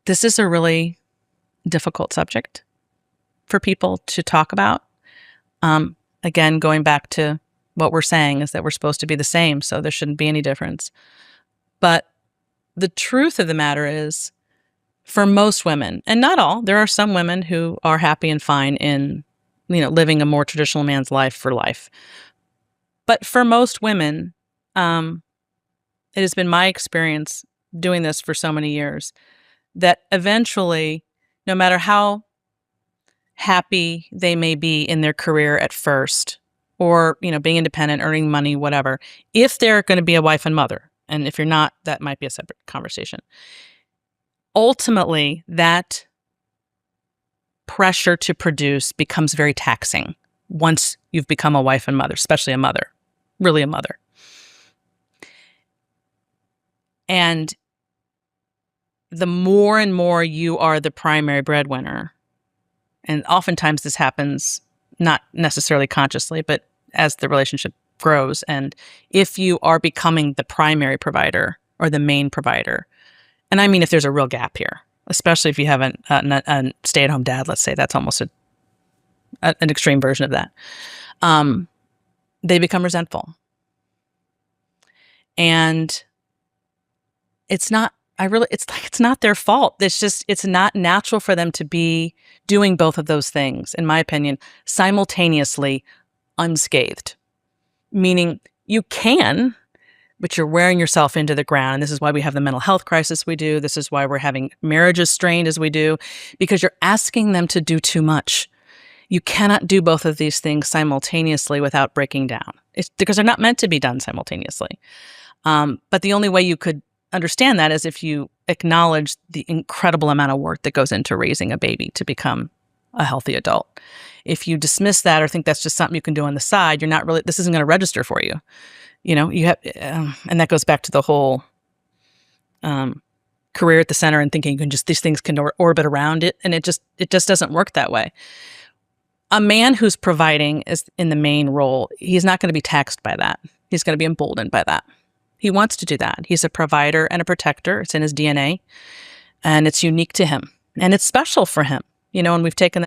This is a really difficult subject for people to talk about. Again, going back to what we're saying is that we're supposed to be the same, so there shouldn't be any difference. But the truth of the matter is, for most women, and not all, there are some women who are happy and fine in, living a more traditional man's life for life. But for most women, it has been my experience doing this for so many years that eventually, no matter how happy they may be in their career at first, or, being independent, earning money, whatever, if they're going to be a wife and mother, and if you're not, that might be a separate conversation. Ultimately, that pressure to produce becomes very taxing once you've become a wife and mother, especially a mother, really a mother. And the more and more you are the primary breadwinner, and oftentimes this happens not necessarily consciously, but as the relationship grows, and if you are becoming the primary provider or the main provider, and I mean if there's a real gap here, especially if you have a stay-at-home dad, let's say, that's almost an extreme version of that, they become resentful. And it's not their fault. It's not natural for them to be doing both of those things, in my opinion, simultaneously, unscathed. Meaning you can, but you're wearing yourself into the ground. And this is why we have the mental health crisis we do. This is why we're having marriages strained as we do, because you're asking them to do too much. You cannot do both of these things simultaneously without breaking down. It's because they're not meant to be done simultaneously. But the only way you could understand that is if you acknowledge the incredible amount of work that goes into raising a baby to become a healthy adult. If you dismiss that or think that's just something you can do on the side, this isn't going to register for you. You have, and that goes back to the whole career at the center and thinking these things can orbit around it. And it just doesn't work that way. A man who's providing is in the main role. He's not going to be taxed by that. He's going to be emboldened by that. He wants to do that. He's a provider and a protector. It's in his DNA, and it's unique to him, and it's special for him. And we've taken